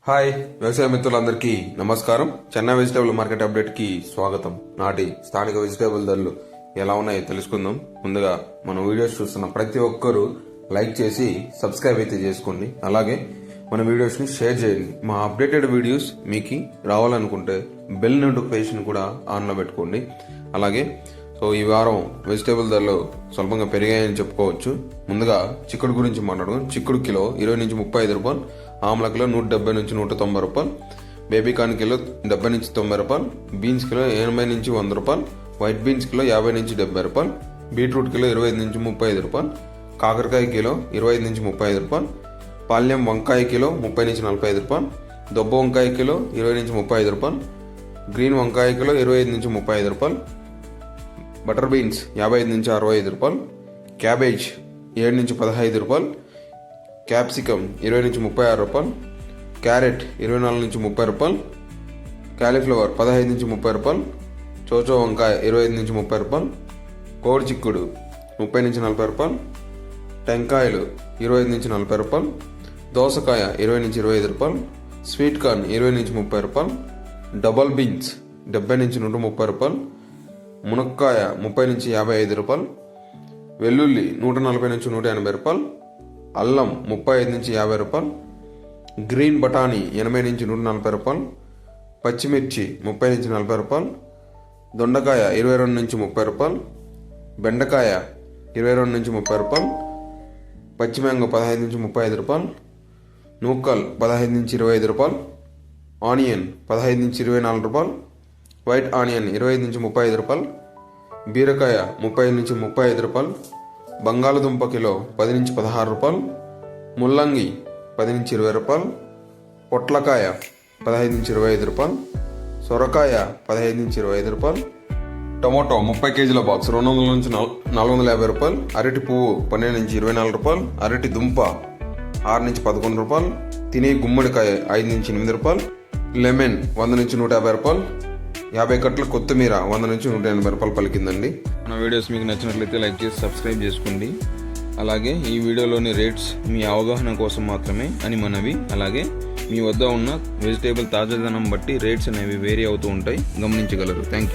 Hi వ్యవసాయ మిత్రులందరికీ నమస్కారం. చెన్నై వెజిటేబుల్ మార్కెట్ అప్డేట్ కి స్వాగతం. నాటి స్థానిక వెజిటేబుల్ ధరలు ఎలా ఉన్నాయో తెలుసుకుందాం. ముందుగా మన వీడియోస్ చూస్తున్న ప్రతి ఒక్కరూ లైక్ చేసి సబ్స్క్రైబ్ అయితే చేసుకోండి. అలాగే మన వీడియోస్ ని షేర్ చేయండి. మా అప్డేటెడ్ వీడియోస్ మీకు రావాలనుకుంటే బెల్ నోటిఫికేషన్ కూడా ఆన్ లో పెట్టుకోండి. అలాగే ఈ వారం వెజిటేబుల్ ధరలు స్వల్పంగా పెరిగాయని చెప్పుకోవచ్చు. ముందుగా చిక్కుడు గురించి మాట్లాడుకుందాం. చిక్కుడు కిలో 20 నుంచి 35 రూపాయలు, ఆమ్ల కిలో 170 నుంచి 190 రూపాయలు, బేబీ కార్న్ కిలో 70 నుంచి 90 రూపాయలు, బీన్స్ కిలో 80 నుంచి 100 రూపాయలు, వైట్ బీన్స్ కిలో 50 నుంచి 70 రూపాయలు, బీట్రూట్ కిలో 25 నుంచి 35 రూపాయలు, కాకరకాయ కిలో 25 నుంచి 35 రూపాయలు, పాల్యం వంకాయ కిలో 30 నుంచి 45 రూపాయలు, దొబ్బ వంకాయ కిలో 20 నుంచి 35 రూపాయలు, గ్రీన్ వంకాయ కిలో 25 నుంచి 35 రూపాయలు, బటర్ బీన్స్ 55 నుంచి 65 రూపాయలు, క్యాబేజ్ 7 నుంచి 15 రూపాయలు, క్యాప్సికమ్ 20 నుంచి 36 రూపాయలు, క్యారెట్ 24 నుంచి 30 రూపాయలు, కాలీఫ్లవర్ 15 నుంచి 30 రూపాయలు, చోచో వంకాయ 25 నుంచి 30 రూపాయలు, కోడి చిక్కుడు 30 నుంచి 40 రూపాయలు, టెంకాయలు 25 నుంచి 40 రూపాయలు, దోసకాయ 20 నుంచి 25 రూపాయలు, స్వీట్ కార్న్ 20 నుంచి 30 రూపాయలు, డబల్ బీన్స్ 70 నుంచి 130 రూపాయలు, మునక్కాయ 30 నుంచి 55 రూపాయలు, వెల్లుల్లి 140 నుంచి 180 రూపాయలు, అల్లం 35 నుంచి 50 రూపాయలు, గ్రీన్ బఠానీ 80 నుంచి 140 రూపాయలు, పచ్చిమిర్చి 30 నుంచి 40 రూపాయలు, దొండకాయ 22 నుంచి 30 రూపాయలు, బెండకాయ 22 నుంచి 30 రూపాయలు, పచ్చిమింగ 15 నుంచి 35 రూపాయలు, నూకల్ 15 నుంచి 25 రూపాయలు, ఆనియన్ 15 నుంచి 24 రూపాయలు, వైట్ ఆనియన్ 25 నుంచి 35 రూపాయలు, బీరకాయ 30 నుంచి 35 రూపాయలు, బంగాళదుంప కిలో 10 నుంచి 16 రూపాయలు, ముల్లంగి 10 నుంచి 20 రూపాయలు, పొట్లకాయ 15 నుంచి 25 రూపాయలు, సొరకాయ 15 నుంచి 25 రూపాయలు, టొమాటో 30 కేజీల బాక్స్ 200 నుంచి 450 రూపాయలు, అరటి పువ్వు 12 నుంచి 24 రూపాయలు, అరటి దుంప 6 నుంచి 11 రూపాయలు, తినే గుమ్మడికాయ 5 నుంచి 8 రూపాయలు, లెమన్ 100 నుంచి 150 రూపాయలు, 50 కట్టల కొత్తిమీర 100 నుంచి 180 రూపాయలు పలికిందండి. మన వీడియోస్ మీకు నచ్చినట్లయితే లైక్ చేసి సబ్స్క్రైబ్ చేసుకోండి. అలాగే ఈ వీడియోలోని రేట్స్ మీ అవగాహన కోసం మాత్రమే అని మనవి. అలాగే మీ వద్ద ఉన్న వెజిటేబుల్ తాజాదనం బట్టి రేట్స్ అనేవి వేరీ అవుతూ ఉంటాయి, గమనించగలరు. Thank you.